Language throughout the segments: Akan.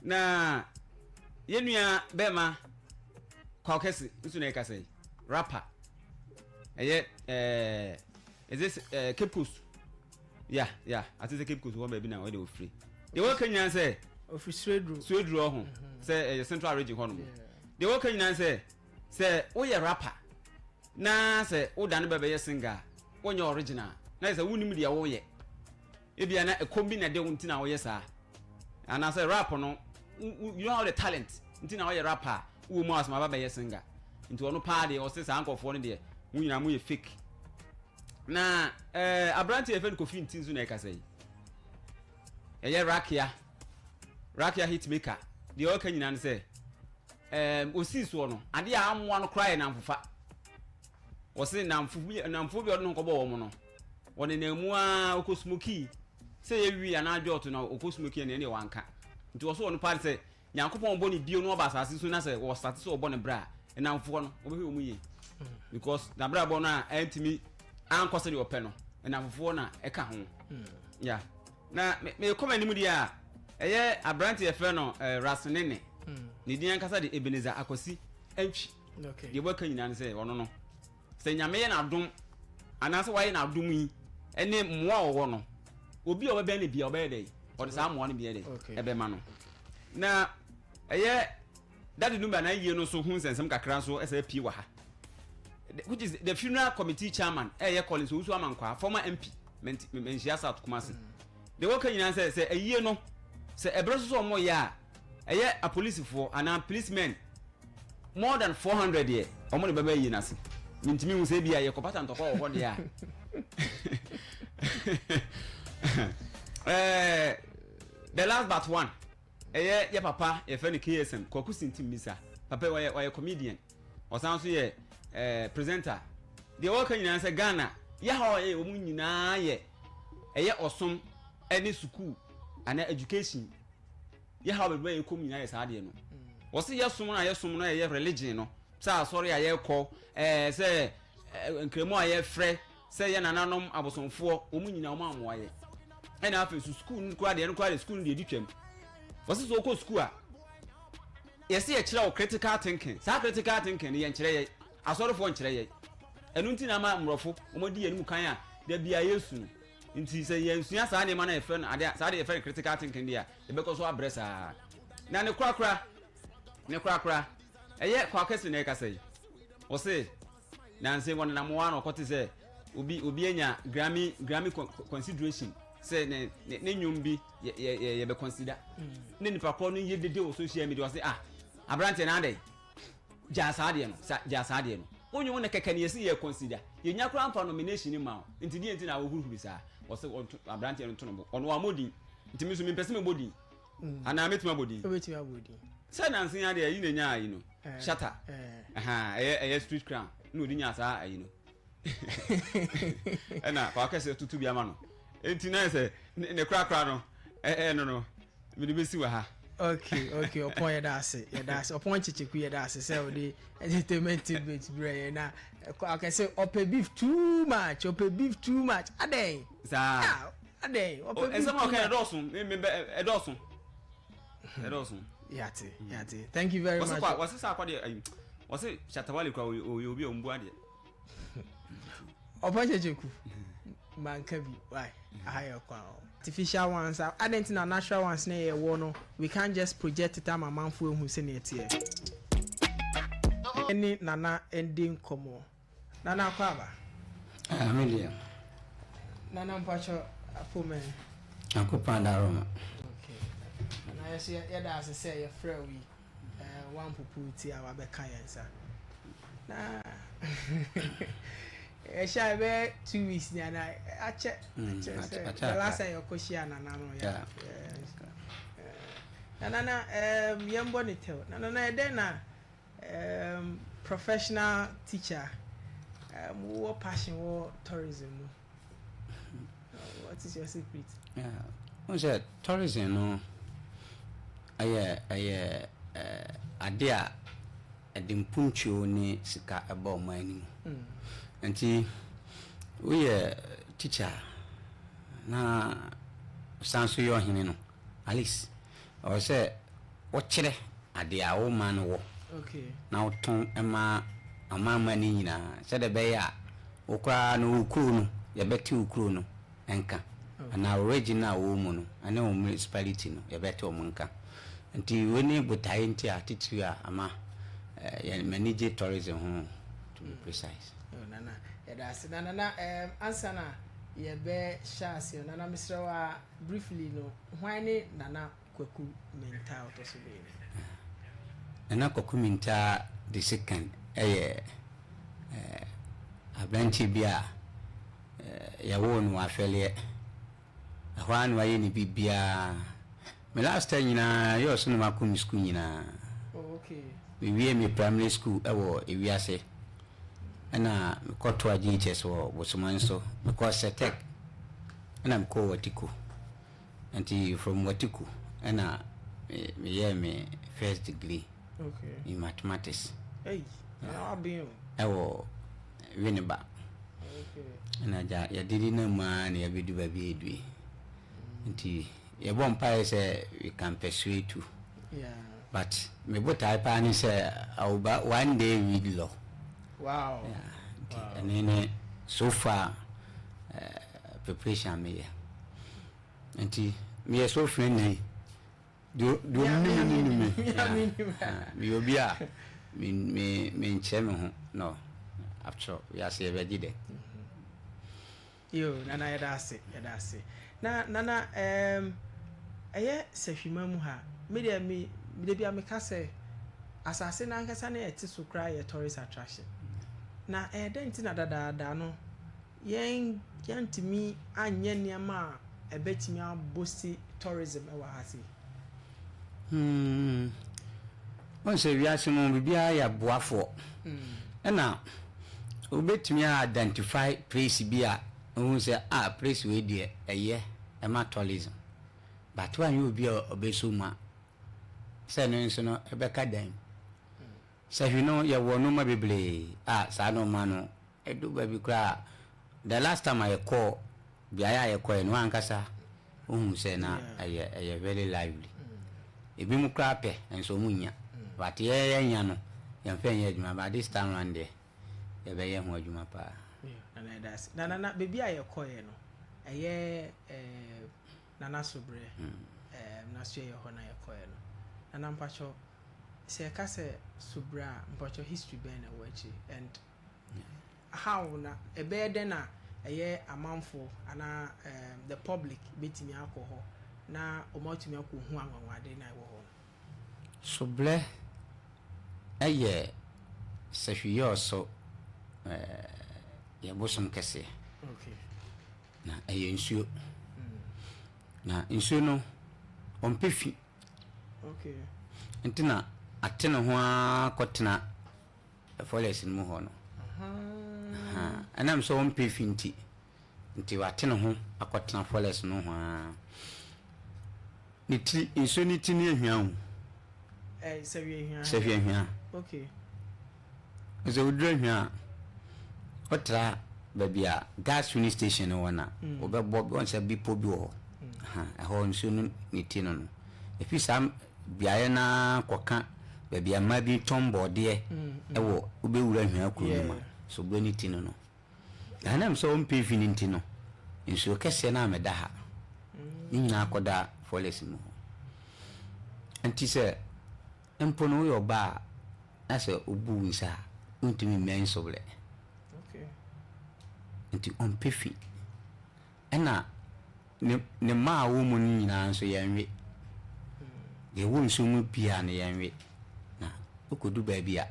na yenua bema kwakesi nso na eka say rapper is this Cape Coast yeah I think Cape Coast one baby na where they free they work in say ofri swedru ho say central region ho no they work in say wo ye rapper na say wo dan bebe ye singer wo nye original na say wunim dia wo ye e bia na e combine de wonti na wo ye sa and I say rap no you know how the talent nti na wo ye rapper wo mu asma baba ye singer nti ono pa de o say sa ankofo no de mu nyina mu ye fake na abranti efen kofi nti nzu na e ka say ye rakia hitmaker the all kan nyina say osi so no ade a amwa no cry na mfufa o se na mfu bi odno nkobo wo mo no woni na mu a okosmoki se ye wi ana adwoto na okosmoki na ne wanka nti wo so wonu part say nyankopon bo ne bio no ba asase so na say wo start so bo ne bra na mfuo no wo be mu ye because na bra bo no a antimi ankose de ope no na mfuo na e ka ho yeah na me comment mu dia eye abranti e fe no rasenene ni din ankasa de Ebenezer Akosi antwi okay de boka nyina ne say wono no se nyame ye na dom anase waye na dom yi ene mmoa wo no obi o be ne bia o be dey o de sa mmoa no bia dey ebe ma no na eye that number na yie no so hu nsensem kakra so esa pie wa ha which is the funeral committee chairman eye Collins Osu Amankwa former MP menshia South Kumasi de boka nyina say eyie no se ebreso so mo ya eye a police for and policemen more than 400 here omo ne baba yi nase ntimi hu se bia ye kopata ntoko wo de a the last but one ye papa ye fe ne KSM Koku Sintim Misa papa why comedian osan so ye presenter de wo kan nyina se Ghana ye ha ye omu nyina ye eye osom any school and education ye ha be ye kom nyina ye sa de no wo se ye som na ye religion no sa sorry aye ko say nkremu aye frɛ say ye nananom abosomfo omu nyina omu amoaye e na afi school nkwa de school de ditwam wo se so ko school a ye se ye kyerɛ o critical thinking sa critical thinking ye nkyerɛ ye asorofo nkyerɛ ye enu nti na ma mrofo omodi ye nmu kan a da bia yesu nti se ye nsua sa ne ma na ye frɛ no ade sa de ye frɛ critical thinking dia e be ko so abresa na ne krakra eye kwa kesi na ka say o say na nse won na mo no kote say obi enya Grammy consideration say ne nyum bi ye be consider ne nipa ko no ye dede o social media o say abrante na ade ja sa de no onyu ne keke ne yesi ye consider ye nya kra amfa nomination ma nti die nti na wo hurhuru sa o say abrante no to no ono amodi nti mi so mi pese me bodi ana metuma bodi obetima bodi say na nse ya de yi na nya ayi no shatter street crown no di nya sa ayi no na kwa kese tutu bia ma no enti na say ne kra no no me be si wa ha okay upon ye da se upon chichiku ye da se say o dey entertainment bit bre na I can say ope beef too much adey sa adey ope beef some okay edosun yate thank you very much what's this akwade what's it Shatawale kwa obi ombu ade upon chichiku manka bi why ayo kwa artificial ones identity and natural ones na ye wo no we can't just project it am amanfo ehu se na etie any nana ending komo nana kwa ba Amelia nana mpacho apomen akopa daroma okay na yes ye da as say ye frɛ we one pupu ti aba be kan yensa na shy be 2 weeks na ache the last time you koshia na no ya na yembo ni tell na then na professional teacher wo passion wo tourism what is your secret o say tourism no aye ade a edimpuncho ni sika eba o mani nti we teacher na sanso yo hene no at least or say wɔkyerɛ ade a wo ma no wɔ okay na woton ɛma amama ne nyinaa sɛ de bɛyɛ a wokora no wokuro no yɛbɛte wokuro no ɛnka ana original wo mu no ana wo municipality no yɛbɛte wo nka nti woni botae nti a titiri a ama yɛ manage tourism ho to be precise nana yɛda nana answer na yɛbɛ hyɛ nana mesrɛ briefly no hwan ne nana kwaku mental to so be nana kwaku mental the second ɛyɛ abranchi bi a yɛwo no afɛleɛ ɛhɔ a no ayɛ ne bibia me last time nyinaa yɛ ɔso no makɔ school nyinaa okay we me primary school ɛwɔ ewiase ɛna mekɔto agye HS wɔ bosoman so because setek ɛna mekɔ watiko nti from watiko ɛna meyɛ me first degree in mathematics ɛwɔ Winneba ɛna gya yɛdedi na maa na yɛbɛdu baabi edue nti yɛbɔ mpaeɛ sɛ we can persuade too but me botai pa ni say one day read law. Wow. Yeah. And then so far preparation me. And me so friendly. Do me. Me obia me ncheme no. After we are say ready there. Yo nana yadase. Na nana eye sehwima mu ha. Me de bia me ka say asase na nkasa na eti so kra ye tourist attraction na den ti na dada no yen yantimi anye niama a ebetimi abosti tourism e wa hase on se wiase mo bibia ya boafo na obetimi identify place bia on say place we dey eye e ma tourism but when you be obesuma say no nso no ebeka dan say you know ya wono ma beble sa no ma no edu ba bi kra the last time I call bia ya call no ankasa ohun say na aye very lively ebi mu kra pe enso munya but ye nya no ye mfa nya adwuma but this time round there ye be ye ho adwuma pa na das na bebi aye call ye no aye nana sobre na so ye ho na ye call ye no and mpacho se ka se subra mpacho history ben na wachi and how na ebe de na eye amanfo ana the public betimi alcohol na omotumi akohu anwanwade na wo ho suble eye se hwiyo so ye bosom kese okay na eye nsuo na nsuo no ompefi okay entina atena ho akotena forest mu ho no anam so on pefinti nti watena ho akotena forest no ho ni ti nso ni ti ni ehwa ho sewie ehwa okay so udra ehwa otra babia gas filling station wona obebo on se bipo bi ho ho nso ni ti no efisam biaye na koka baby ama bi tombo de ewo ubewura hwa kuro ma so boni ti no anam so mpe finiti no nso kese na ameda ha ni nyina akoda forest mu anti se empo no yo ba ase obu nsa untimi men soble okay anti on pefi ena ne ma wo mu nyina nso yanwe ye wo nso mu bia na yanwe na okodu ba bia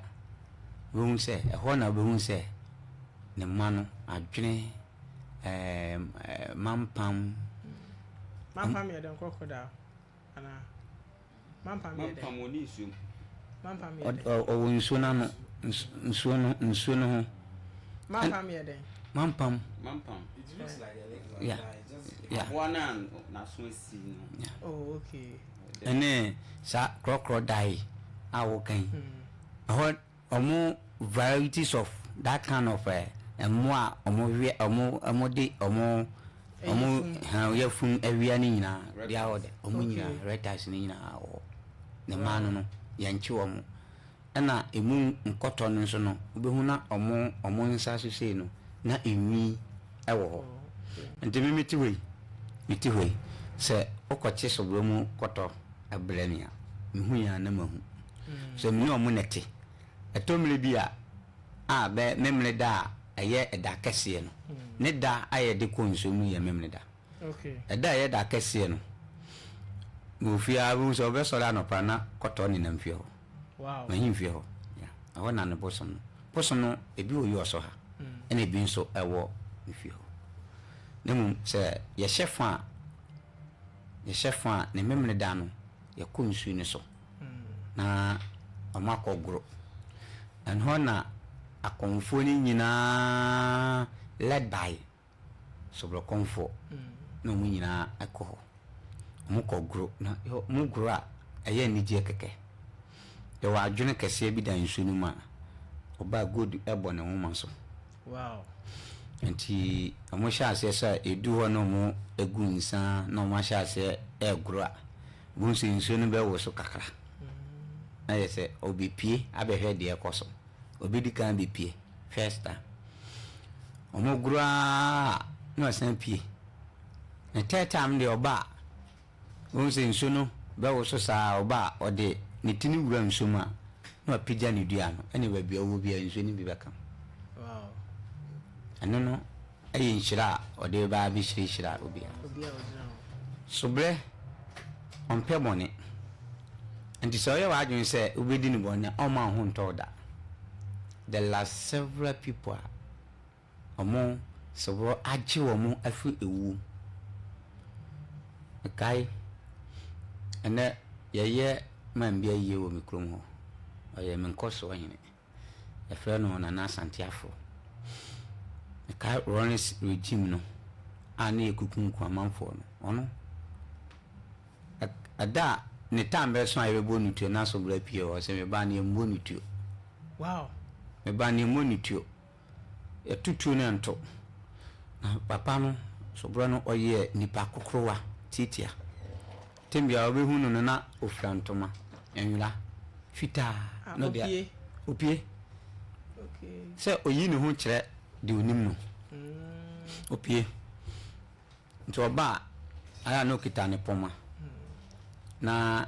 wo hu se ho na wo hu se ne ma no adwene mampam ye den crocodile ana mampam ye den oni isu mampam ye den o nso na no nso no ho mampam ye den mampam it looks like a yeah one na so si no oh okay ene sa crocodile awo kan omo varieties of that kind of emwa omo ha ye fun awia ni nyina dia ode omo nyina reptiles ni nyina awo ne mano no yanchi wo mo na emu nkoto no so no obehu na omo nsa so sei no na enwi ewo ho nti miti hoi se okoche sobro mu koto abrania mehu ya na mahu so me omo nete etomre bia be memre da eye eda kese no ne da aye de konso mu ye memre da eda ye da kese no mo fia bu so be so la no pa na koto ni na mfie ho mahin fie ho ya aho na ne bosom no ebi oyi oso ha ene bi nso ewo mfie ho nemu se ye chefa ne memre da no ye konsu ni so na amakogro and hona akonfo ni nyina led by sobro konfo no mu nyina akoho mu kogro na mu gro a eye ni je keke ye wa adwene kese bi dan nsu no ma oba good ebo ne ho so nti amo sha ase sa edu ho no mu egu nsa no ma sha ase egro a bunsi nsu no be wo so kakra na yese obipie abehwe de ekoso obidi kan bipie first time omo gro a no san pie na third time de oba bunsi nsu no be wo so sa oba ode ne tini wura nsu ma na pija ne dua no ene ba bia wo bia nsu ni bi baka no ayi nshira ode ba bi shira obia sobre onpe bone and so ya wa adwun say obedi ni bone o ma ho nto da the last several people omo sobro aji wo mu afi ewu kai ene ye man bia ye wo mikrom ho oye men koso hene e fe no na asante afo kai Ronis regime no ani ekukun kwa manfo no ono ada ne tambe so aye bonutuo na so bra pie o se me ba ne bonutuo me ba ne bonutuo e tutuo ne nto na papa no so bra no oye nipa kokrowa titia tembia obehu no na ofrantoma enwula fita no dia opie se oyi ne ho kire de onim no opie nti oba aya no kita ne poma na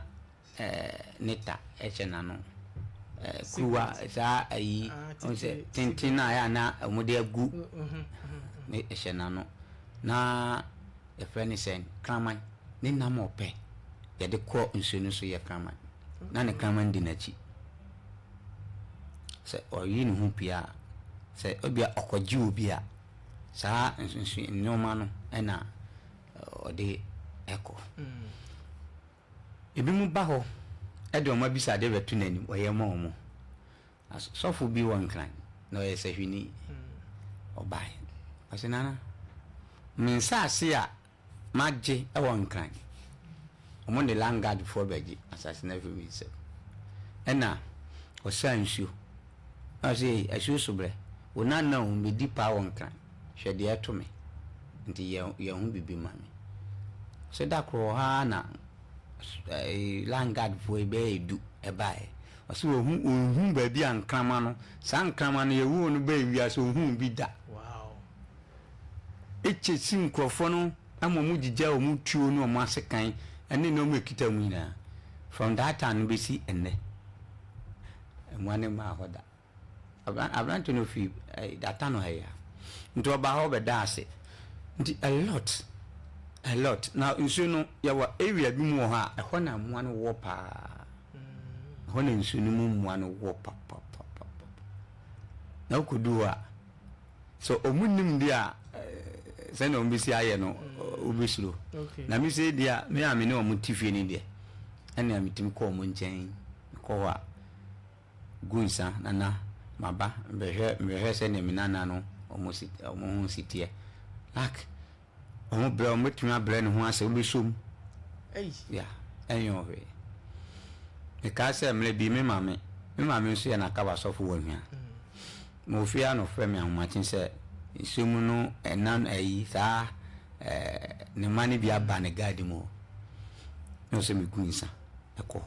neta echena no kuwa sa ayi onse tintina aya na omode agu ne echena no na e friend sen kraman ne nam ope ye de ko nsu so ye kraman na ne kraman di nachi se oyi ne ho pia se obia okoji obia sa nsu nyoma no ena ode eko ebi mu ba ho e de o ma bisa de betu nanim o ye ma o mo sofo bi won kran na o ye sahwini obai asenana minsa ase a magye e won kran o mo de langard for beji assassin every me se ena o sansu ase asu sobre wona na o me di pa won kran hwede ato me nti ye hu bibi ma me se da kro ha na langard for be edu e bae o se ohun ba bi ankrama no san krama no ye wu no ba wi aso ohun bi da eche sinkrofo no amomu jija o mu tuo no o ma sekan ene no mu ekita mu ina from that time be see enne emwane ma hoda abranto no fi data no haya nto ba ho be da ase nti a lot now nsu no ya wa area bi mu ha e ho na mu no wo pa ho na nsu no mu no wo pa na okuduwa so omunim dia se na ombisi aye no obisuro na mi se dia me ame ne omutifie ni dia ene amitim ko mo nchen ko wa gunsa nana maba mbehwe se ne minana no omo sitie lak omo bre omo tumi abre ne ho ase obisom ya enyo we e ka se mle bi me mame nso ya na kaba sofo wo hia mo fia no frɛ me ahomachen se isumu no enan ayi sa ne mani bi aba ne guide mo no se me gunsa eko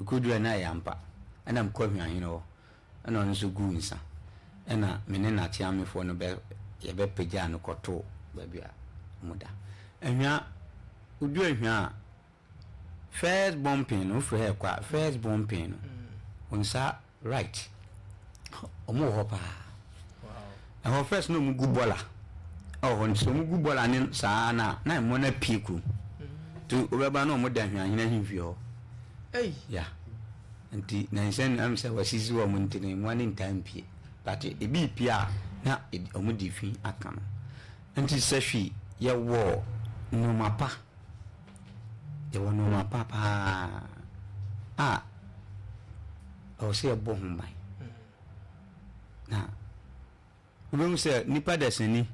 kudu na yampa ana mkɔ hwan no ana no so gu nsa ana mene na tiamefo no be ye be pagya no kɔto ba bia muda ehwa udu ehwa first bumping no frɛ kwa first bumping no unsa right omo ho pa wow first no mugu bola on so mugu bola ni saa na mo na piku tu obeba no mo da hwan hina himfi ho ya nti na nsen am se wasisi wo mo ntine mo ani ntampie but e bi pia na omo di fi aka no nti sehwi ye wo no mapa ye wo no mapa pa o se bo humbai na ubem se nipa desani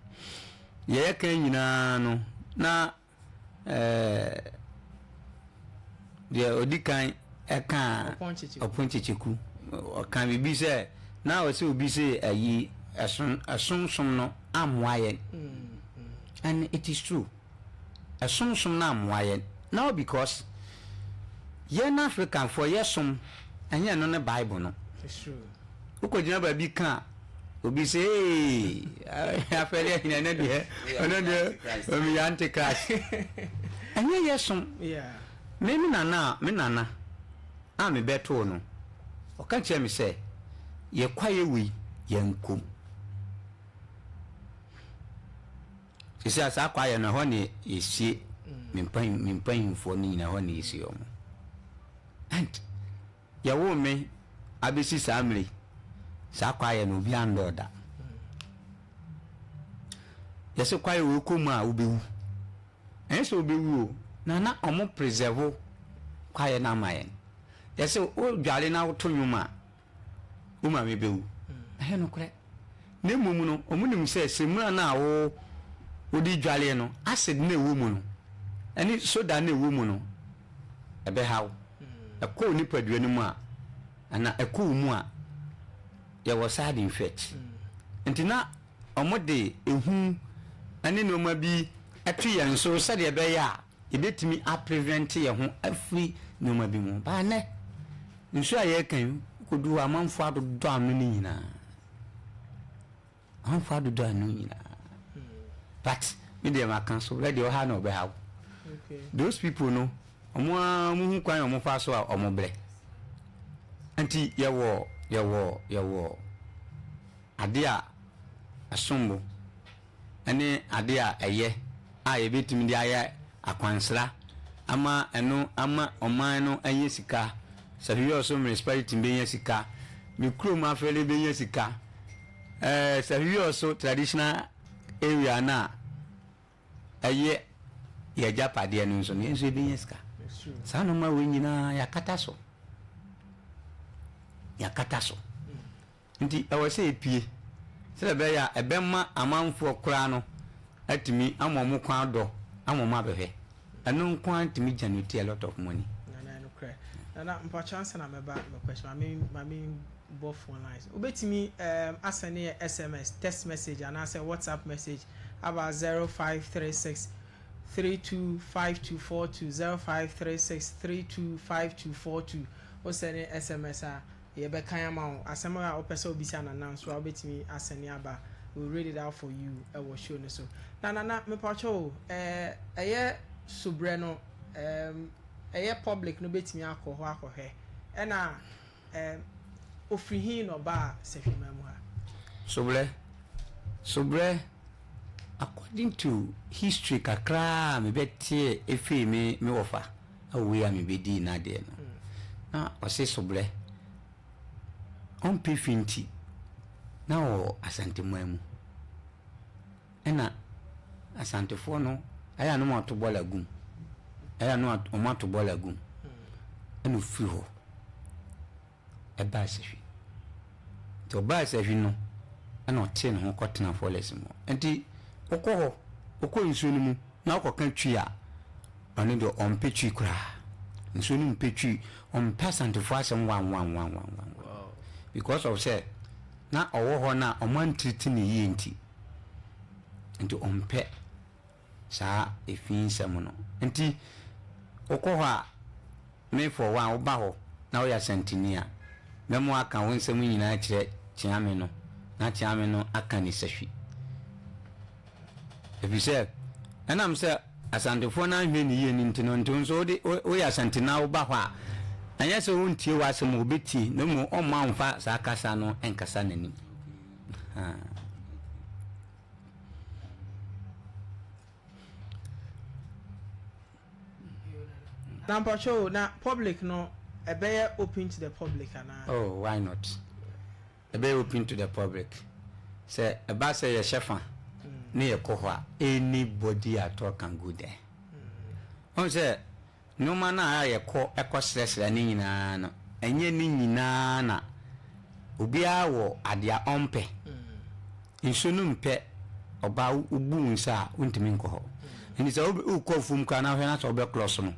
ye kan nyina no na de odikan eka oponchichiku kan bibi se na o se obi se ayi asonsom no amwaye and it is true asonsom na amwaye now because ye na African for yesom anya no ne Bible no it's true ukojina ba bi kan obi se afere hina na de ono de o mi antichrist anya yesom yeah me nana a me beto no o kan che me se ye kwaye wi ye nkom sisi asa kwaye na ho ne esie mimpan fo ni na ho ne esie o and ya wo me abesi samri sa kwaye no bi andoda yese kwaye wo komu a obewu enso obewu o na omo preserve kwaye na mayen yese o dwale na to nwuma o ma me bewu ehe no kure na mumu no omo nim se semura na wo odi dwale no acid na ewu mu no ani soda na ewu mu no ebe hawo ekọ nipa duane mu a ana ekọ mu a ya was side effect ntina omo de ehu ani no ma bi atwi yan so sade be ya ebetimi a prevent ye ho afri no ma bi mu ba ne nso aye kan kodu amanfo adodo anu ni nyina amanfo adodo anu nyina but me dem akan so ready o ha no be ha okay those people no omo hu kwan omo fa so a omo bre anti yawo ade a asombo ane ade a eye a ye betimi dia ya akwansra ama eno ama oman no anye sika sabi also municipality be anye sika mi krom afele be anye sika sabi also traditional area na eye ya japade no nso ne nso be anye sika sanu ma we nyina yakata so nti awase epie se be ya ebemma amanfo kura no atimi amomo kwan do amomo abehwe anu kwan timi januti a lot of money no cry na mpa chance na meba me question mami both phone lines obetimi asane SMS text message and answer WhatsApp message about 0536 325242 0536 325242 o send SMS a ye be kan ama asema a opese obisa na nan so obetimi asane aba we read it out for you e wo show no so na me pacho eye subre no eye public no betimi akɔhɔ e na ofrihin no ba sefima mu ha subre according to history kakra me betie efi me wofa awe me bedi na de no na o se subre on P50 na o asante mu ena asante fo no aya no mato bola gum aya no o mato bola gum eno fi ho e ba sefi to ba sefi no ana o tie no ho kotena fo lesimo enti okọ nsuo no mu na okọka twi a ane do on petwi kura nsuo no petwi on percent for asem 1 because of say na owo ho na o man treat ni yi enti on pe sa efin sem no enti okọ ho a me for one oba ho na wo ya santini memo aka wo nsɛm nyinaa kyerɛ Chiame no na Chiame no aka ni sahwi efisɛ ɛnam sɛ asantefo na ahwɛ ni yie ni ntino nso wo ya santina wo ba hɔ a anya sɛ wo ntie wa asɛm wo betie na mu ɔma mfa saa kasa no enkasa nanim Nampa show na public no ebe open to the public ana. Oh, why not? Ebe open to the public. Say eba say ye shefa ne ye kohwa anybody at all can go there. On say no man na ye ko ekosresre ne nyina no. Enye ne nyina na obi awo adea ompe. Insunu mpe oba ubu nsa untimi nkoho. Ndi say ukọ fum ka na hwe na so be close no.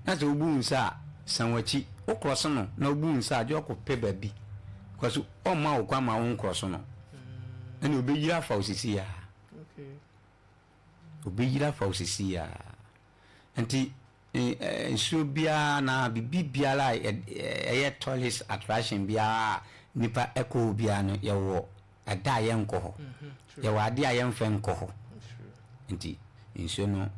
Na so ubu nsa sanwachi o cross no na ubu nsa ajo ko pe babi because o ma o kwa ma won cross no na obeyira fa osisi ya okay obeyira fa osisi ya anti nso bia na bibia la eye tourist attraction bia nipa eko bia no ye wo ada ye nko ho ye wa ade aye mfe nko ho anti nso no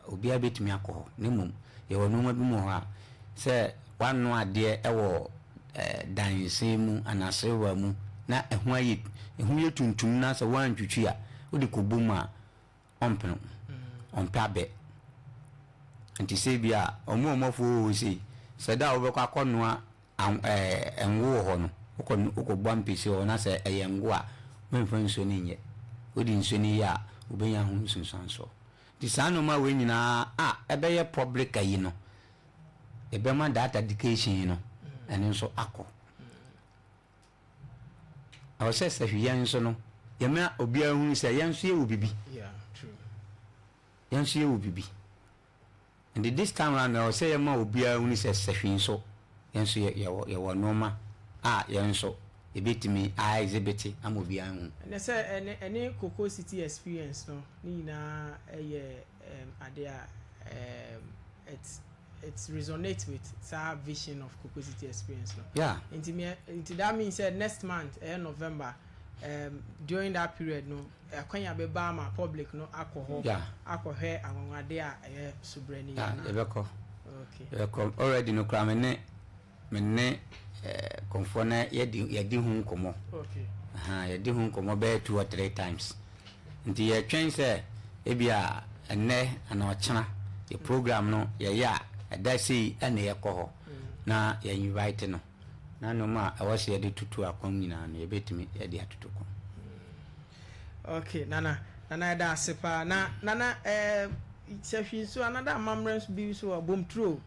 obia betimi akọ ne mum ye wo no ma bi mo ha se wanu ade ewo danse mu anasewa mu na ehu ye tuntum na se wan twitwi a odi kobum a ompeno ompabe anti se bia omofo o se da wo bekọ akọnoa enwo ho no ukọ mpisi ho na se eyengo a memfa nso ni nye odi nso ni ya obenya ho nsunsanso di sanu ma we nyina ebe ye public ayi no ebe ma data education no ene nso akọ awo se hwiyan nso no ye ma obi ahun se yan so ye obibi yeah true yan so ye obibi and this time around awo se ye ma obi ahun se hwin so yan so ye wo normal yan so ebetimi exhibit am obi ahun and say any Cocoa City experience no ni na ade it's resonate with our vision of Cocoa City experience no yeah into that means that next month November during that period no akwanya be ba ma public no alcohol akọhwe anwade a subrani ebeko okay already no kra menne konfona yedi hu nkomo okay yedi hu nkomo be 2 or 3 times nti ye twen se ebia enne ana ochena ye program no ye ya adasi ene ye koho na ye invite no na no ma awase ye de tutu akwam nyina no ye betimi ye de atutu ko okay nana da sepa nana sehwi so another amamrens bi so bomtro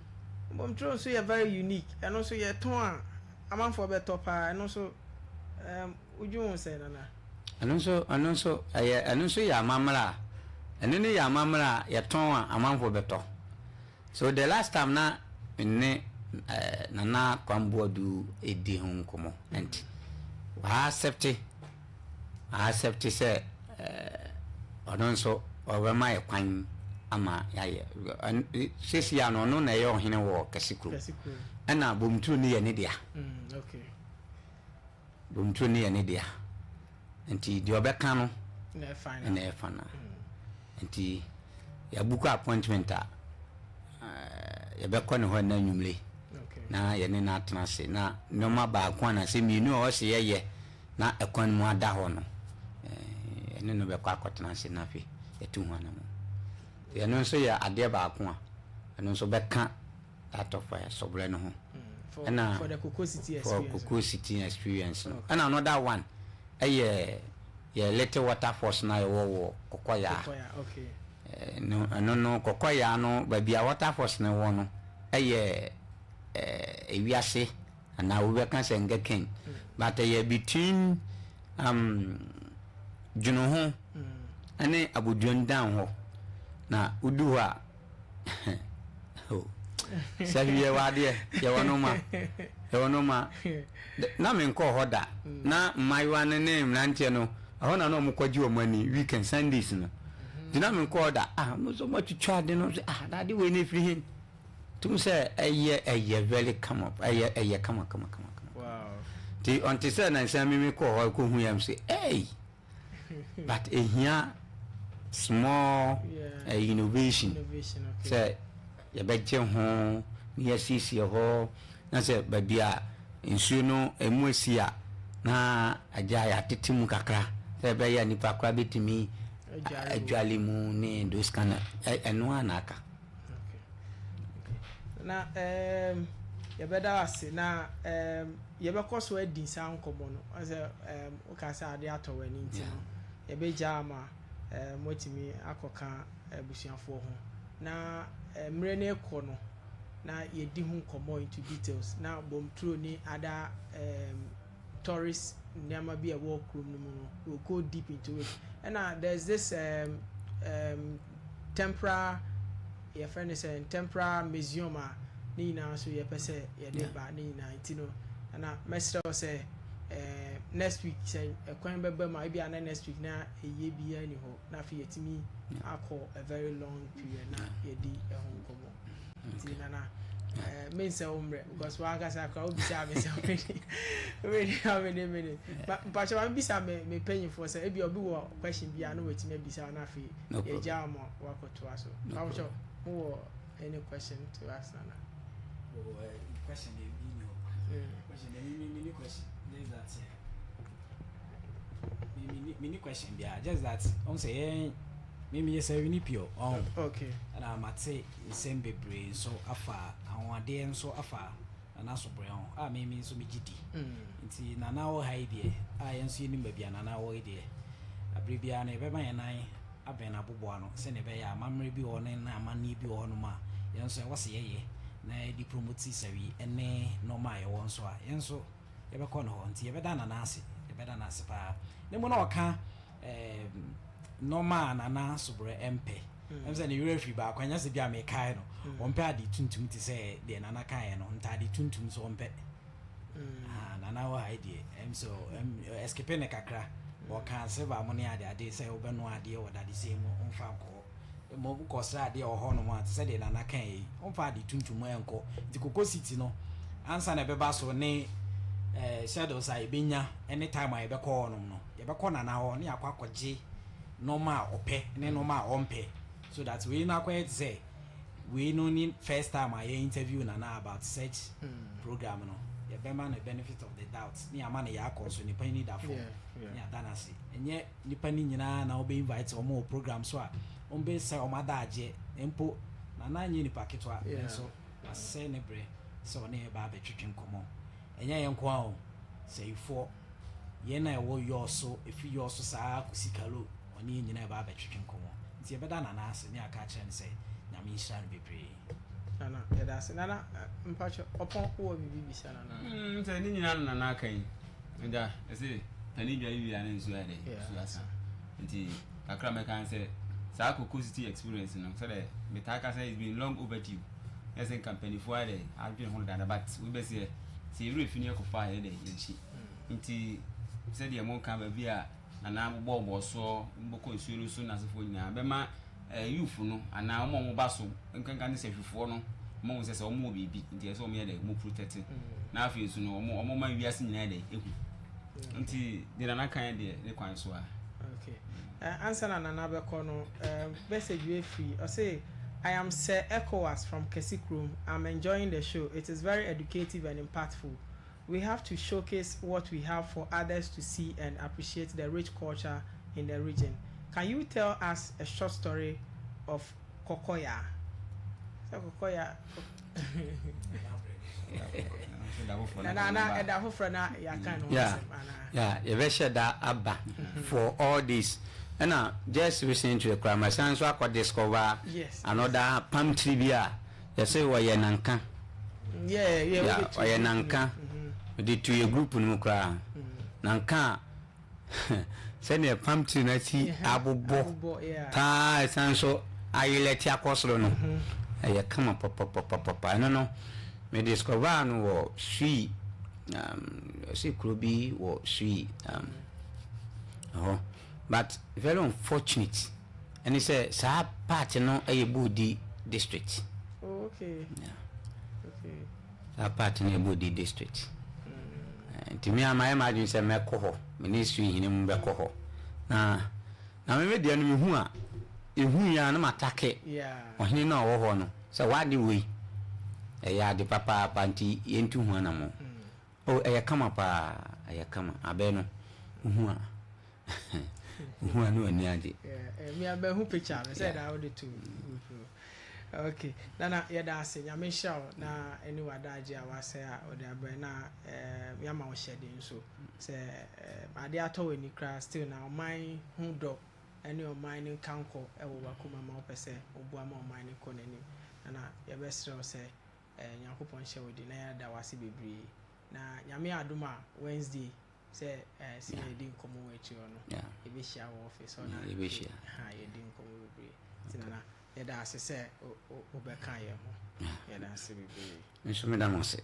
so ye very unique and also ye ton a amanfo be topa and also ujun say nana anonso ya mamra enene ya mamra ye ton a amanfo be to so the last time na ne nana kwambodu edi hon komo enti wa accept say anonso oba e kwan ama yaye sisi ya no na ye ohene wo kesikru ana bomtru ne ye ne dia okay bomtru ne ye ne dia enti di obeka no na fana enti ya buku appointment a ya bekọ ne ho na nwumle na ye ne na atena se na noma ba kwa na se mienu o se ye na ekwan mu ada ho no ene no bekọ akotena se na fe etu ho na mo ye no so ya ade ba kwa eno so beka that of fire sobre no ho for the Cocoa City experience no and another one ye little water force na wo kokoya okay no kokoya no ba bia water force na wo no ewiase na wo be kan senga ken but between juno ho ane abuduan down ho na udu ha oh sabi ye wade ye wono ma na me nko hoda na maiwa ne mrantie no aho na no mkwaji o mani weekend Sundays no dina me nko hoda no so much twade no dade we ne free hin tum say a very come up a come wow the on to say na say me ko hu yam say hey but here small innovation okay say ya BECHEM ho ya sisi ho na say ba bia nsuo no emuasia na aja ya tetimu kakra say ba ya nipa kwa betimi adwale mu ne those kind eno anaka na ya beda wase na ya be koso adi san komo no ase o ka sa ade ato wani nti no ya be jama motimi akoka abusuafo ho na mre na ekọ no na ye di hu komo into details na bom true ni other tourist nema bi a walk room no we'll go deep into it and there's this temporary your friend is a temporary museum ni na so ye pese ye de ba ni na itino and mestre say next week say kwan beba ma bi an next week na eye bi ani ho na fi yetimi akọ a very long period na ye di ehun komo itina na mean say umre because wa ga sa kwa obi say me say we how many minutes but so am bisa me paying for say e bi obi wo question bi an wetimi bisa na fi ye jam wa koto aso am sure who any question to ask Nana? Question mini question is that mini question just that on say me yes we need pure okay and I might say same bebre so afa awade so afa na so bre on me so me gidi nti Nana wo haide yenso ni ba bia Nana wo ide abribia na be ma yenan aben abobo ano se ne be ya mamre bi wo ne na amani bi wo no ma yenso wo se ye na di promote sawi ene normal ye won so a yenso ye be ko no ho nti ye be da Nana ase pa ne mo na oka normal Nana sobre MP em se ne refi ba kwanya se bia me kai no wonpe ade tuntum ti se de Nana kai no ntade tuntum so wonpe Nana wo idea em so escape ne kakra wo kan se ba mo ne ade se wo be no ade wo dade se mo onfa ko mo ko sra ade o ho no mo ati se de Nana kai onfa ade tuntum enko ti Koko City no ansa na be ba so ne shadows a ibenya anytime I be call no ye be call Nana ho ne akwa kwaje normal ope ne normal ompe so that we na quite say we no need first time I interview Nana about such program no ye be man the benefit of the doubt ni ama na ya so ni pani da for ya danasi enye ni pani nyina na obe invite omo program so a ombe say omada age empo Nana nyi ni paketo a so ase ne bre so ne ba be twetwen komo enye yenko a o say for ye na wo yo so if you so sa kusikalo oni nyina ba be twetwen komo nti e beda Nana ase ni aka kire ne say nyame nhira no bebre Nana ya da ase Nana mpacho opon wo bibi bisa Nana nti ni nyina Nana kan nda ese tani bia yi ya ne nsu ade su asa nti kakra me kan say sa Koko City experience no so the metaka say it's been long overdue yes in company for the I've been hold that but we be say you refini ko fa ye de nchi nti say the mo kan ba bia Nana bo so mboko nsuo so na sefo nyina be ma youth no ana mo ba so nkanka ne sehwefo no mo se mo bibi nti so mo ye de mo protect na afi nsu no mo ma wiase nyina de ehu nti de Nana kan de ne kwan so a okay answer Nana be ko no message we free I say I am Sir ECOWAS from Kesikrum. I'm enjoying the show. It is very educative and impactful. We have to showcase what we have for others to see and appreciate the rich culture in the region. Can you tell us a short story of Kokoya? So Kokoya. Yeah, you better share that abba for all this. And just listening to the crowd, my son so I could discover another palm tree beer. You say why you nanka? Yeah, why you nanka? The to your group no cry. Nanka. Send a palm tree na see abu bo. Ta son so I let ya coslo no. I come up papa. I don't know. Me discover no sweet. See Krubi or sweet. But very unfortunate. And he said, "Sa part no a Budi district." Oh, okay. Yeah. part in Body district. To me, I imagine say me koho ministry hini mbe koho na me de no hu a ehu ya na matake ohini na wo no say wadi we ya de papa panti yentu hu na mo o eya kama pa eya kama abe no hu a hu a no ani ade me abe hu picture me say that all the two. Okay, nana yada ase nyame show na eni wadaje a wase a ode abre na yama wo shede nso se ade ato weni kra still na oman hu do eni oman ni kanko ewo wakoma ma opese obua ma oman ni konani nana yebesre o se nyakopon hye wodi na yada wase bebre na nyame adoma Wednesday se se yedi nkomo wechi ono ebehia wo office ona ebehia ha yedi nkomo bebre tinana yada ase se obeka ye ho yada ase bebre nso me da mo se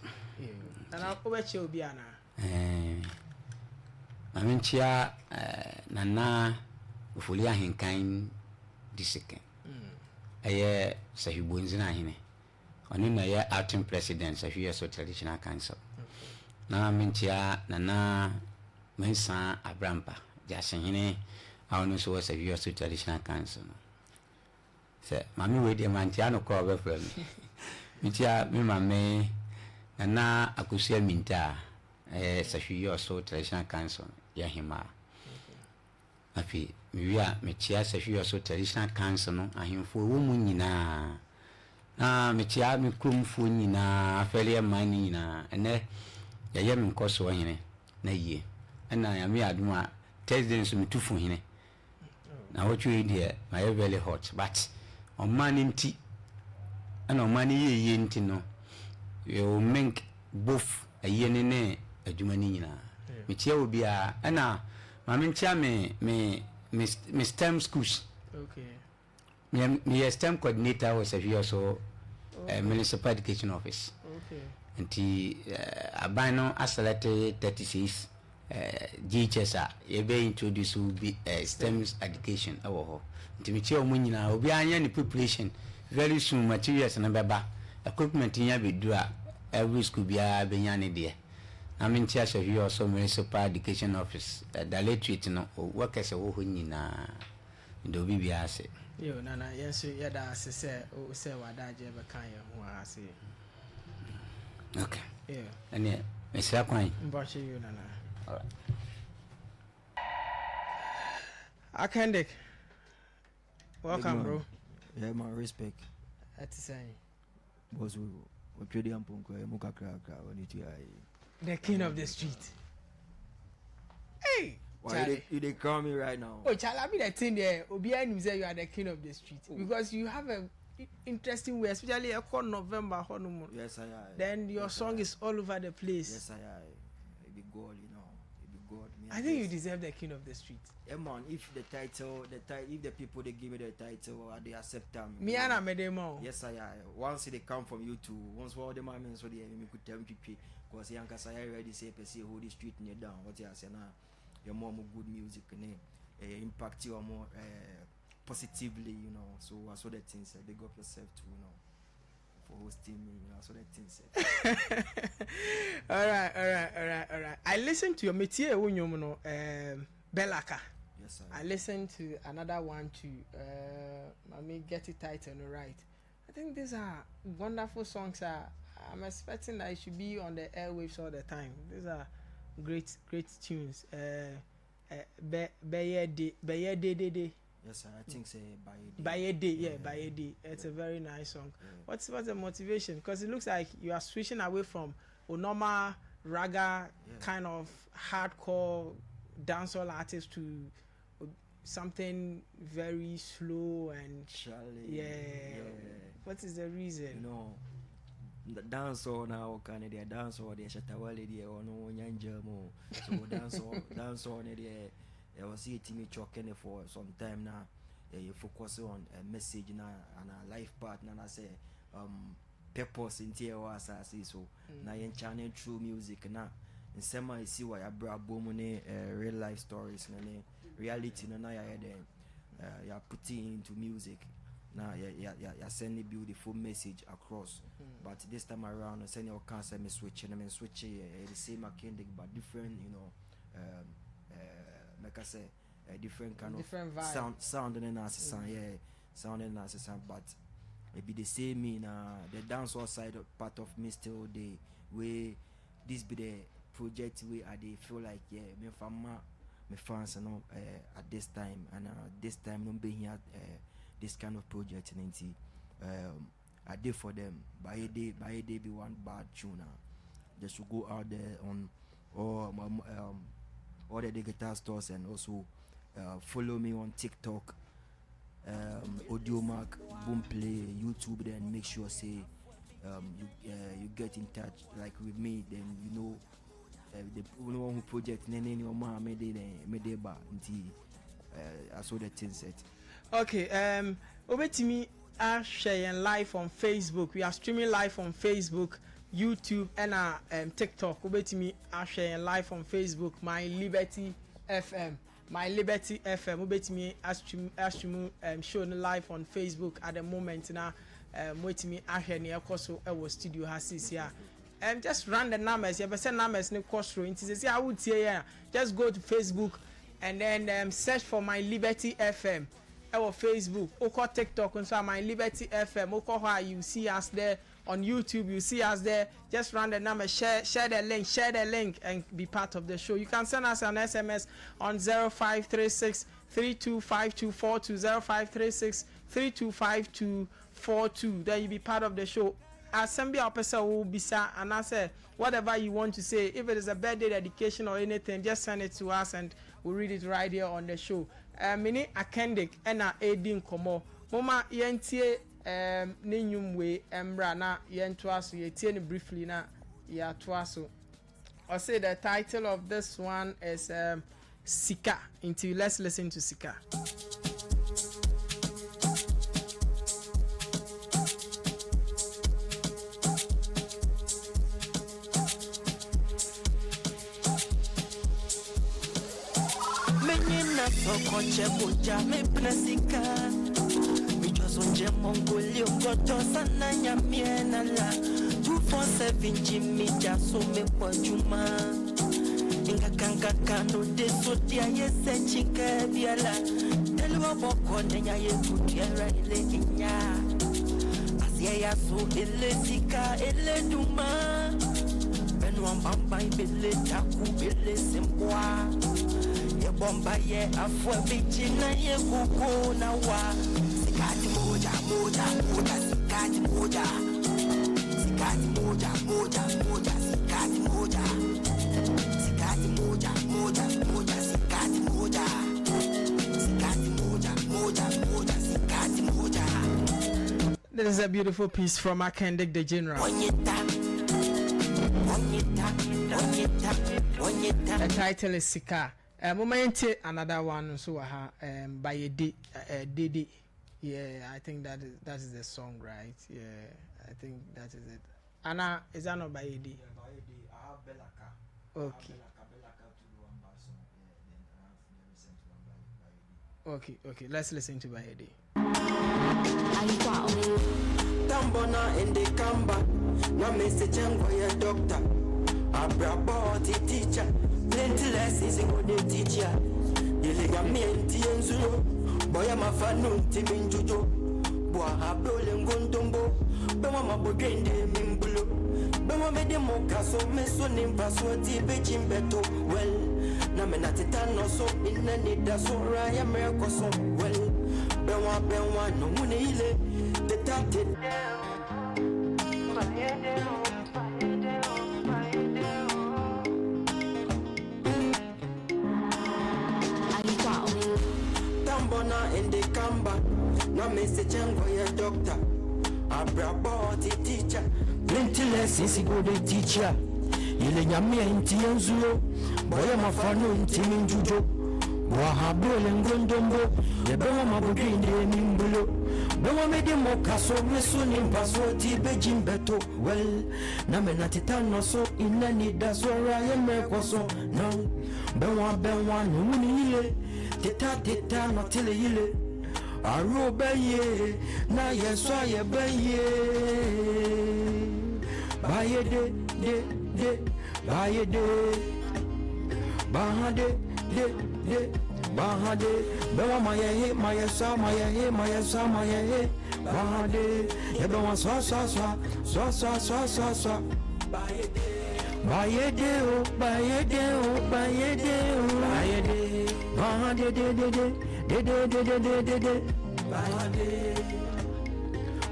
na obeche obi ana aminchia nana ofoli ahenkan diseke eye sahibonzi na hene oni na ye acting president sahwiya so traditional council na aminchia nana mensa abrampa jasehene awon so sahwiya so traditional council se mami we de mantia no ko be frem mitia mi mame na akusia minta sahwiya so traditional council ya hima afi miwia metia sahwiya so traditional council no ahemfo wo mu nyina na metia me kromfo nyina afele man nyina ene ya ye me nkoso hene na yie na ya me aduma Thursday so metufu hene na wochu die my very hot but on man nti ana on man ye nti no you make both aye ne adwuma ni nyina metia obi a ana ma mentia me STEM schools me STEM coordinator was a year so municipal education office nti abano selected 36 GHS e be introduce be STEM education awo nti metia omo nyina obi anya ni preparation very soon materials na beba equipment nya bedu a every school bia benya ne de I mean, Tias of you also municipal education office. The literate no workers are who nyina do BBS. Yo, Nana, yes, yada say, oh, say what I ever can who I say. Okay. Yeah. And yeah, Mr. Quine. But you, Nana. All right. Akandik. Welcome, bro. Yeah, my respect. That's saying. Boss, we trade am ponko muka kra when it the king of the street. Hey, why they call me right now? Oh, Charlie, I mean the thing there. Obia you say you are the king of the street because you have a interesting way, especially a November honeymoon. Yes, I am. Then your song is all over the place. Yes, I am. It be God, you know. It be God. I think you deserve the king of the street. Yeah, man. If the title, if the people they give me the title, they accept them. Me and I made them all. Yes, I am. Once they come from you too, once all the man so they could tell me. Because young cause I already say per se hold the street near down. What you say now? Your more good music impact you more positively, you know. So I saw that things big up yourself too, you know, for hosting me, you know. I saw that things all right. I listened to your métier Belaka. Yes, sir. I listened to another one too. Let me get it title right. I think these are wonderful songs. I'm expecting that it should be on the airwaves all the time. These are great tunes. Bayede. Yes, sir. I think say Bayede. It's a very nice song. Yeah. What's the motivation? Because it looks like you are switching away from normal raga kind of hardcore dancehall artist to something very slow and Charlie. What is the reason? You know, the dancehall now kind of their dancehall they shatawale there or no nyanja mo. So dancehall there I was see me choking for some time now. You focus on a message now and a life partner and I say purpose in here was I see so now you channel through music now. In some I see why I brought booming real life stories and reality now you are putting into music. Now, yeah, send a beautiful message across. But this time around, I send your cancer, me switch, and I switch the same mechanic, but different, you know, like I say, a different kind different of vibe. sound and assistant, yeah, sound and assistant, but it be the same in the dancehall side part of me still the way this be the project where I they feel like me fans you know at this time and this time don't be here this kind of project and I did for them by a day be one bad tune just to go out there on all the digital stores and also follow me on TikTok, AudioMark, Boomplay, YouTube. Then make sure say you get in touch like with me. Then you know the one who project nene your mom made it ba until I saw the thing set. Okay, over to me. Are sharing live on Facebook. We are streaming live on Facebook, YouTube, and TikTok. Over to me. Are sharing live on Facebook. My Liberty FM. My Liberty FM. Over to me. Stream showing live on Facebook at the moment. Now, wait me. Are here near Koso. Our studio has this here. Just run the numbers. You have send numbers in the course room. I would say just go to Facebook and then search for My Liberty FM. Our Facebook, Oko TikTok, and so My Liberty FM. Oko you see us there on YouTube. You see us there. Just run the number, share the link, and be part of the show. You can send us an SMS on 0536 325242 0536 325242. Then you be part of the show. Assembly officer will be sir, and I say whatever you want to say. If it is a birthday dedication or anything, just send it to us and we'll read it right here on the show. Mini akendik ena edin komo mama yentie nenyum we embra na yento aso yetie ne briefly na ya to aso. I say the title of this one is Sika. Until let's listen to Sika. Koche buja me plasika mi josonje mongolio goto sana nyamiena la 247 jimmy jaso me kwa juma inga kanga kano de sotia yese chike biala telwa boko nenya yekutiera ile inya asie ya so ile sika ile duma benwa mbamba ibele taku bele semboa bomba ye afwa bichi na ye kuku na wa sikati moja sikati moja sikati moja sikati moja sikati moja sikati moja sikati moja sikati moja. That is a beautiful piece from Akendik the General. The title is Sika. Moment another one so by a Didi. Yeah, I think that is the song, right? Yeah, I think that is it. Anna, is that not by a D? Yeah, by a D. I have Belaka. Okay. Belaka to the one by song. Yeah, then I have the recent one by a D. Okay, let's listen to by a D. Tambona in the Kamba, na message for your doctor. Abrabo the teacher. Plenty lessons in the teacher. You lega me and Tienzo. Boya mafanu timinjujo. Boa habole ngondombo. Bema mabogende mimbulo. Bema mede moka so meso nimbaso ti BECHEM beto. Well, na menatitano so inanida so raya merko so well. Bema no mune ile. The tapted in the Kamba, no message for your doctor. Abrabo the teacher. Plenty lessons go the teacher. Ile nyame nti enzuo. Boya mafano nti minjujo. Boa habole ngondombo. Yebema mabogende nimbulo. Bema mede mokaso meso nimbaso ti BECHEM beto. Well, na menatitano so inani dasora yemekoso. No. Benwa no muni ile. Teta no tele ile. aro beye na yeswa ye beye baye de baye de bahade de bahade bewa maye mayesa maye bahade ye bewa so baye de o bahade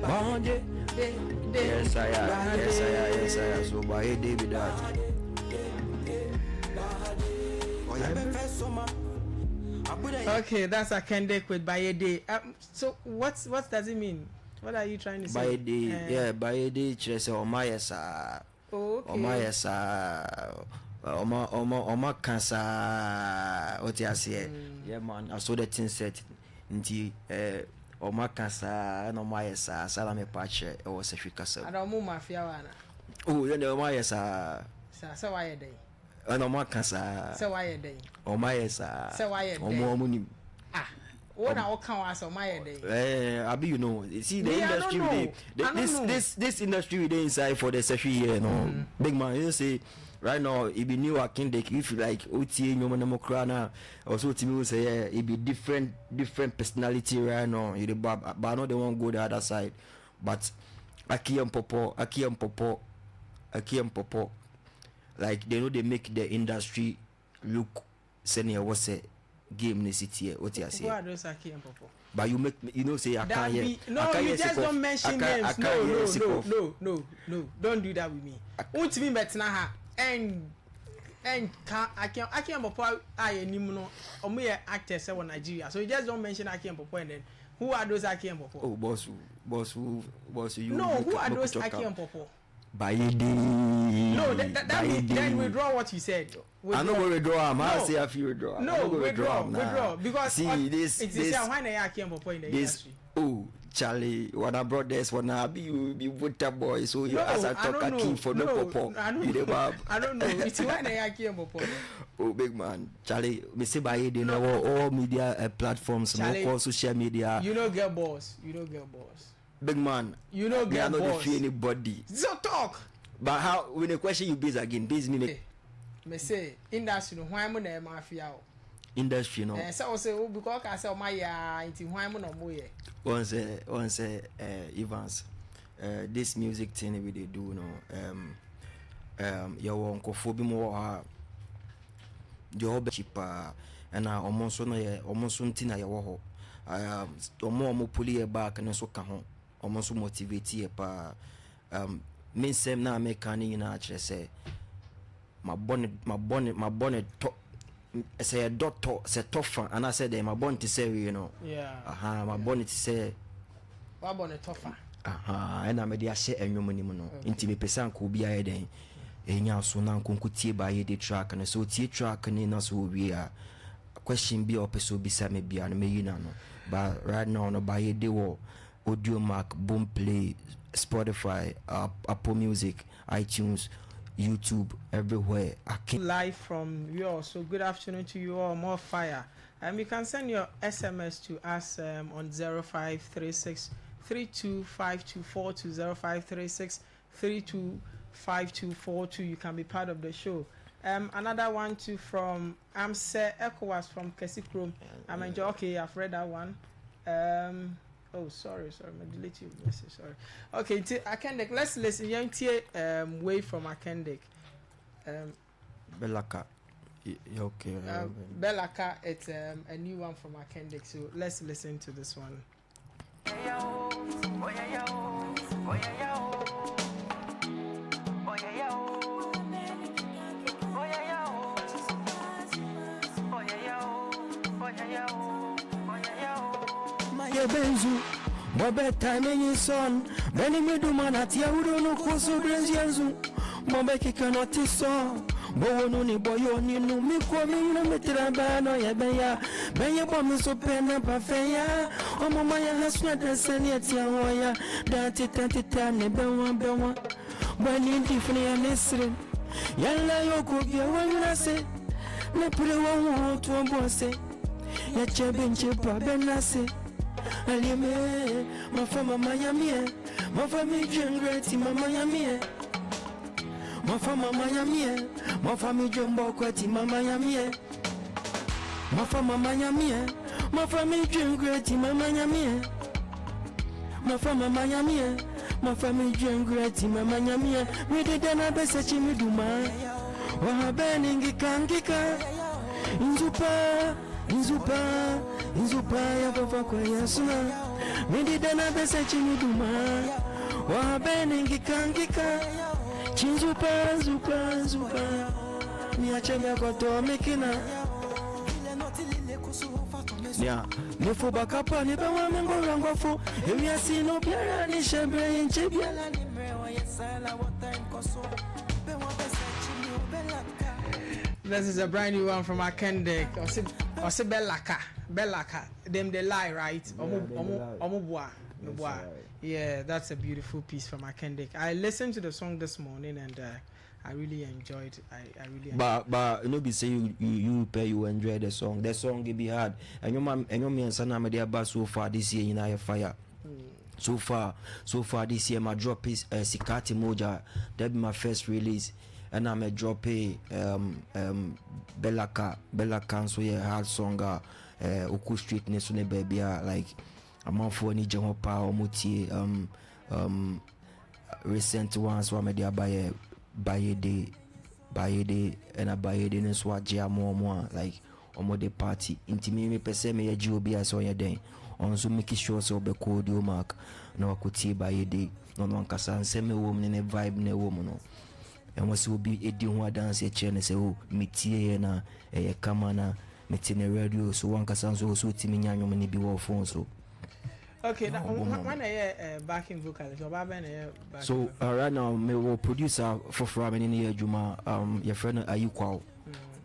bahade yes I am so baye de with that. Okay, that's a Kendek with Bayede. So what does it mean? What are you trying to say? Bayede, yeah, Bayede chese omayesa. Oh, okay. Omayesa. Oma kansa. What you say? Yeah, man. I saw the thing set. Nti oma kansa no omayesa. Salame pache. It was a fikasa. I don't move mafia wana. Oh, you know omayesa. So why are they? Ano makasa. So why are they? Omayesa. So why are they? Omo what I can was on my day. Abi, you know, see the industry this industry we dey inside for the session here, no. Big man, you say right now it be new Akindek. If you like OTA Nyoma Namokrana, also to me say it be different personality right now. You the but I know they won't go the other side. But Aki and Popo, like they know they make the industry look senior was a game in the city. What you say? Who are those Aki and Popo? But you make you know say I can't hear. No, you just don't mention names. No. Don't do that with me. Won't me bet na and Aki and Popo are no actors say Nigeria. So you just don't mention Aki and Popo and then who are those Aki and Popo? Oh, boss you. No, who are those Aki and Popo? Bayede. No, then withdraw what you said. I know we withdraw. I say I feel withdraw. No, withdraw. Because see this. Why they are in the industry? Oh, Charlie, when I brought this one, I be water boy. So you as I talk a key for no popo. I don't know. It's why they are in the Oh, big man, Charlie. Me say Bayede now all media platforms, all social media. You know, girl boss. Big man, you know, get boss. I don't feel anybody. So talk. But how when the question you base again, base me. Me say industry no why am na mafia o. Industry no. So say because I say my ya into why am no mo ye. Once Evans, this music thing we they do no. Your uncle Phoebe more job cheaper and almost no ye almost something na your omo puli e back and so ka ho almost motivate ye pa me sem na mechanic na actually say my bonnet to say a doctor say tougher and I said my bonnet to say you know my bonnet say what bonnet tougher and I made ya say enwom ni mu no nti me pesa nko bia ye den enya so na nko tie ba ye the track and so tie track ni na so wi a question be or person be say me bia no me yina no but right now no ba ye de wo Audio Mac, Boomplay, Spotify, Apple Music, iTunes, YouTube, everywhere. Live from yours. So good afternoon to you all. More fire. You can send your SMS to us on 0536 325242 0536 325242. You can be part of the show. Another one too from Amse ECOWAS from Kesikrom. I'm enjoying. Okay, I've read that one. Oh, sorry, I delete your message. Sorry. Okay, Akendek, let's listen. Young T way from Akendek. Belaka. Okay. Belaka, it's a new one from Akendek. So let's listen to this one. Benzu Bobe time in son Beni medu manati ya udo no koso brenzienzu Bobe kikano tiso Bowo nuni boyo ninu Mikwa mina metira bano ya benya Benya bomi so pena pafeya Omo maya hasuna dreseni ati ya hoya Dati tane bewa Bani ndifuni ya nesrin Yalla yoko bia wanyunase Nepule wa tuwa mbose Ya chebe nchepa benase Alime, my fama Miami, my family dream great in my Miami. My fama Miami, my family dream bokwet in my Miami. My fama Miami, my family dream great in my Miami. My fama Miami, my family dream great in my Miami. We did an best me do my. Wa bening gikangika. Inzupa ya baba kwa yasuna. Midi dana bese chini duma. Wa beningi kangika. Zupa. Ni achemia koto mikina. Nya, nifu bakapa ni bewa mengo rangwafu. Emi asino biara ni shebre inche biara ni mrewa yesala wata inkoso. Bewa bese chini ubelaka. This is a brand new one from Akendek. Ose Belaka. Them they lie, right? Yeah, that's a beautiful piece from Akendek. I listened to the song this morning and I really enjoyed. I really. But you know, be say you enjoy the song. The song will be hard. And your me and son me there so far this year in our fire. So far this year my drop is Sikati Moja. That be my first release. And I'm a drop Belaka so yeah hard song Oku Street ne so ne baby like I'm for ni jamo pa omuti recent ones so media buy day and a buy day ne so agya mo like omo the party intimi me pese me ya obi aso ya den on so make sure so be code you mark na wakuti buy day no nkasa nseme wo ne vibe ne wo no. And was will be a do dance a chain and say, oh, metie na a kamana, metin radio, so one can sound so timing many be war phone so. Okay, now when I backing vocalist or so right now me will producer for Ramen in here Juma your friend Ayukwa.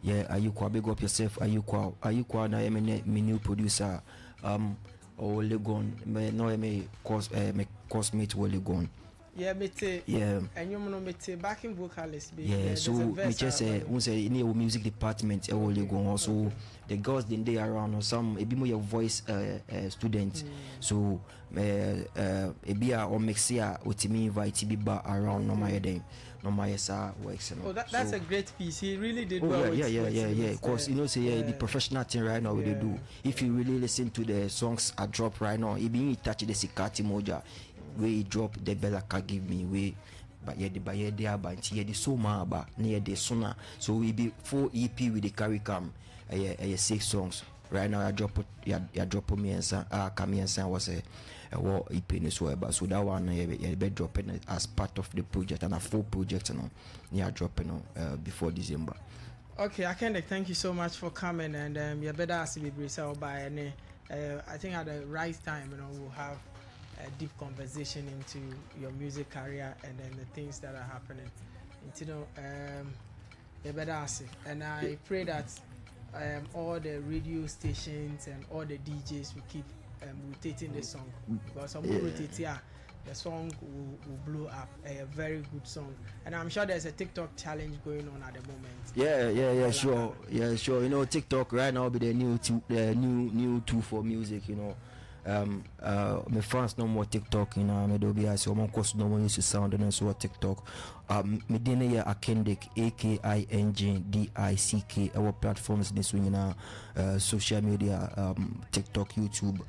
Yeah, Ayukwa, big up yourself, Ayukwa na me new producer or Legon, me cosmate will Legon. Yeah, mete. Yeah. And you know mete backing vocalist. Yeah, so me just say, we say in the music department, only go also the girls then they around or some a bit more your voice student. So a be or mix here with me invite be back around no my day. No my works. Oh, that's so, a great piece. He really did well. Oh, yeah. Because you know, say the professional thing right now. What they do. If you really listen to the songs I drop right now, it be touch the Sikati Moja. We drop the Belaka give me we but yeah the but yeah the soma ba near the sona so we be 4 EP with the carry cam 6 songs right now. I drop me and son Kami and son was a war EP in so but so that one be dropping as part of the project and a full project near dropping before December. Okay, Akendek, thank you so much for coming and you better ask me by any I think at the right time we'll have a deep conversation into your music career and then the things that are happening. And I pray that all the radio stations and all the DJs will keep rotating the song because the song will blow up. A very good song, and I'm sure there's a TikTok challenge going on at the moment. Sure. You know, TikTok right now be the new tool for music. You know. My fans no more TikTok, you know, me do be as someone course no one used to sound and so TikTok. Me dine ya Akendek AKINGDICK our platforms this week social media TikTok, YouTube,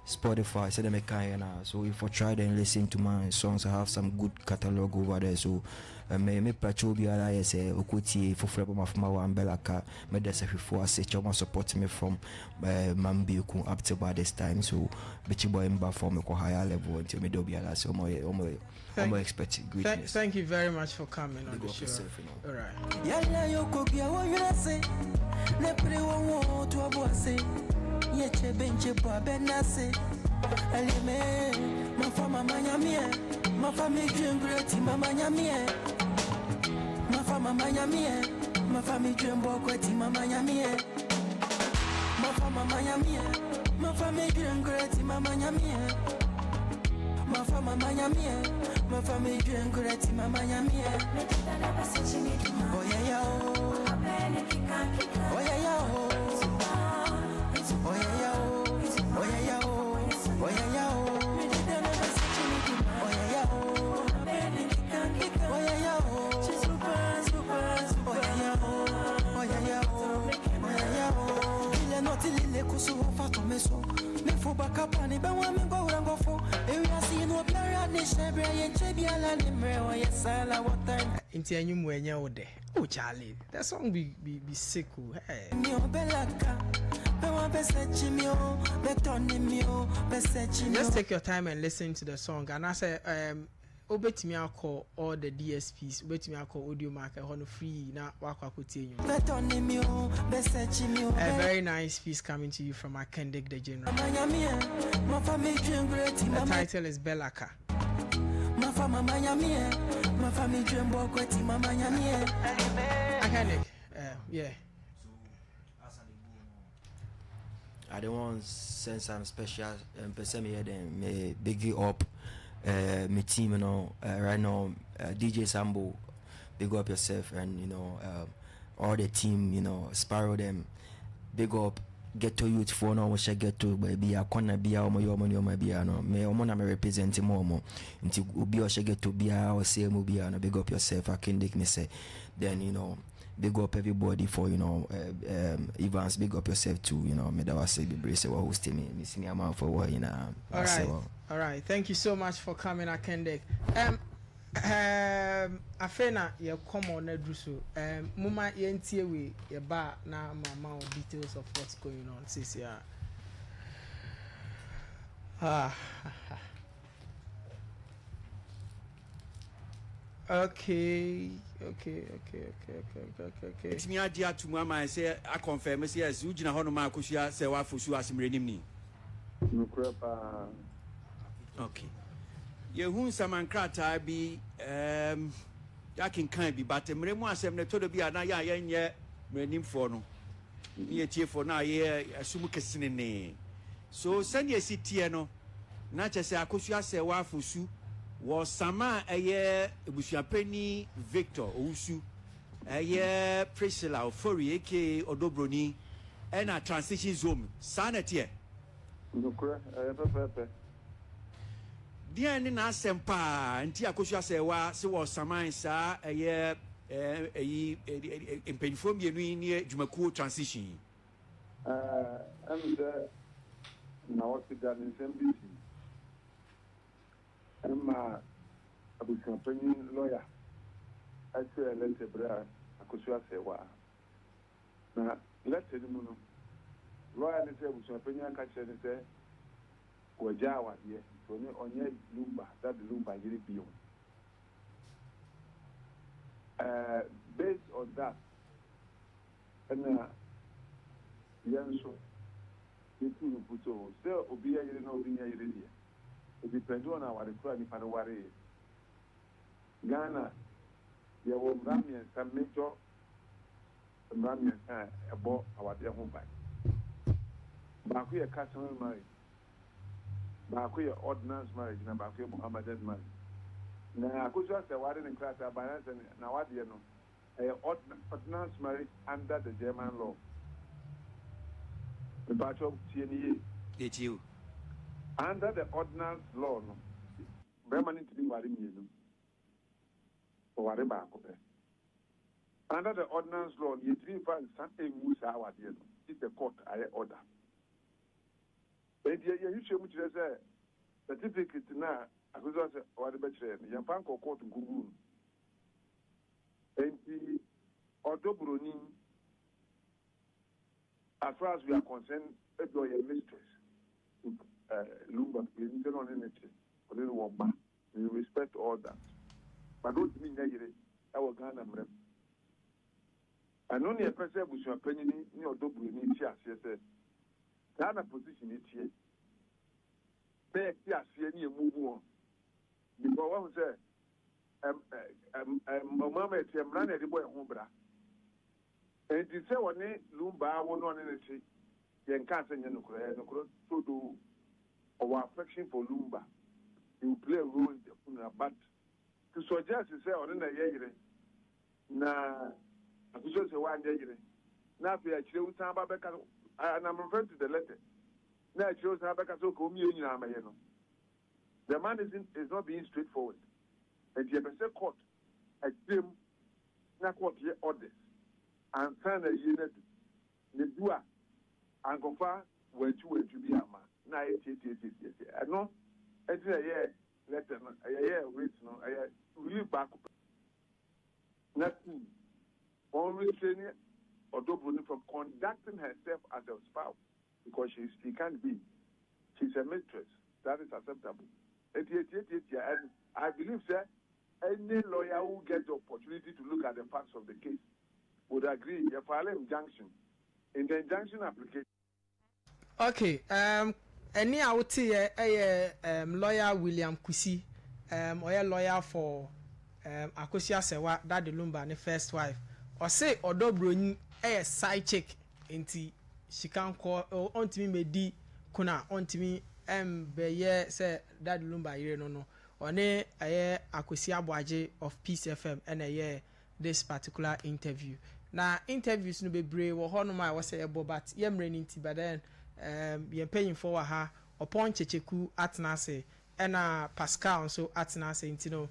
Spotify, so them kind so if you try and listen to my songs, I have some good catalog over there. So me patrol be ala say okuti for my one Belaka me desa before say choma support me from Mambiku up to by this time. So bechi boy mba for me ko higher level until me do be ala so I'm expecting greatness. Thank you very much for coming on the show. Yourself, you know. All right. Yalla yoko bia wo yase ne pre wo to aboase ye che benche pa benase alime ma fama manyamie ma famille dream great mama nyamie ma fama manyamie ma famille dream bokweti mama nyamie ma fama manyamie ma famille dream great mama nyamie ma fama manyamie ma famille dream great mama nyamie oh yeah oh yeah yeah oh yeah yeah oh yeah yeah Inti anyumu enye ode. Oh Charlie, that song be sick. Hey. Just take your time and listen to the song. And I say obetimi akọ all the DSPs, obetimi akọ audio market on free na wakwa kotie. A very nice piece coming to you from Akendik the General. The title is Belaka. Akendik, yeah. I don't want to send some special person here then me big you up my team, you know, right now DJ Sambo, big up yourself, and you know all the team, you know, Sparrow them, big up, get to youth for now, which I get to be a corner be a my be no me omona me represent more until ubi or get to be a or say movie and big up yourself. I can me say then you know big up everybody for you know Evans, big up yourself too, you know me that was say be brace what hosting me senior man for what you know. All right, thank you so much for coming, Akendik. Afena ye come on Edrusu. Muma yentie we ye ba na mama details of what's going on sis ya. Okay. It's me idea to mama say I confirm say yes you gina hono ma akosia say wa fosu asimrenim ni. Okay. Yehun samankrata bi yakin kan bi but mremu asem ne todo bi ana ya yenye mrenim for no. Ye tie for na ye asum kesene ne. So send ye sitie no na chese akosia say wa fosu wo sama eye ebusuapani Victor Owusu eye Priscilla Ofori aka Odobroni na transition zone sanete nukura pepe dia ni na asempa nti akosua se wa se wo saman sa eye empenfo mienu ni dwumakuo transition and na what the NSMBC Emma abusuapani lawyer actually let ebra akosua se wa na let mu no lawyer ne se abusuapani aka kire ne se wajawa ye so ni onye lumba that lumba yiri biyo based on that and yanso you put so obi yiri na obi yiri dia. It depends on our requirement for the worry. Ghana, there were Ramian, some major Ramian about our dear home by. Bakuya customary marriage, Bakuya ordinance marriage, and Bakuya Muhammadan marriage. Now, I could just say, why didn't class our balance and now what do you know? Ordinance marriage under the German law. The Battle of TNE. It's you. Under the ordinance law, no, Bremen need to be worrying you. Or whatever. Under the ordinance law, you three find something moves our deal. It's the court I order. But you show me to say certificate now. I could say, or the better, you can't go court to Google. And the Odobroni, as far as we are concerned, it's your mistress. Lumba, we respect all that. But don't mean that our Ghana rep. And only a person who should penny in your double in each year. Ghana position each year. Pay yes, any move on. Because one say, Mamma, run at the boy Humbra. And to say one Lumba, one on in the tree, then can't send you no do. Our affection for Lumba, you play a role in the funeral, but to suggest to say on a year, na I could just say 1 year. Now, if I chose Tabaka, and I'm referring to the letter. Now, I chose Tabaka so communion. The man is not being straightforward. And you have a court, a dim, not what ye orders, and sign a unit, the dua, and go far where you be a man. Na I know it's a year letter no wait no really back nothing on restraining Odobuni from conducting herself as a spouse because she can't be. She's a mistress. That is acceptable. And I believe that any lawyer who gets the opportunity to look at the facts of the case would agree. You file an injunction in the injunction application. Okay. Any out here, lawyer William Kusi, or a lawyer for Akosia Sewa, that the Lumba, the first wife, or say Odobuni a side chick into she can call on to me medi kuna on to me be say that Lumba here no or ne Akosia Boaje of Peace FM and this particular interview. Now interviews no be brave or honoma was say but yemrening but then you're paying for her upon Checheku atnase and Pascal so atnase intino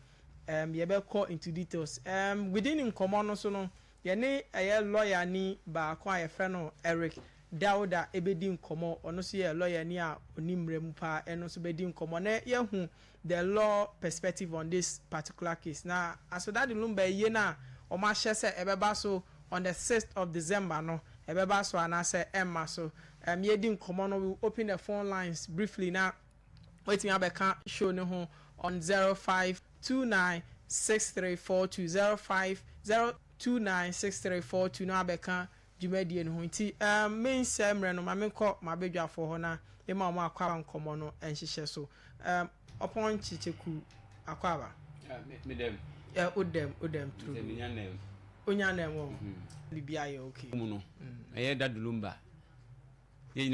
you better call into details within in common so no yene a lawyer ni ba kwa ye friend no Eric Dauda ebedi nkomo ono so ye lawyer ni a onimrem pa eno so bedi nkomo na ye hu the law perspective on this particular case na aso that the lumba ye na o ma hye se ebeba so on the 6th of December no ebeba so anase emma so ye di nkomo no we open the phone lines briefly na waiting abeka show ne ho on 05296342 050296342 no abeka dwumadie no ho nti main semre no mamenkọ mabedwa for ho na e ma mo akwa nkomo no enhyehyɛ so upon chicheku akwaba medem odem true onya nem wo bibia ye okay mu no dadulumba ye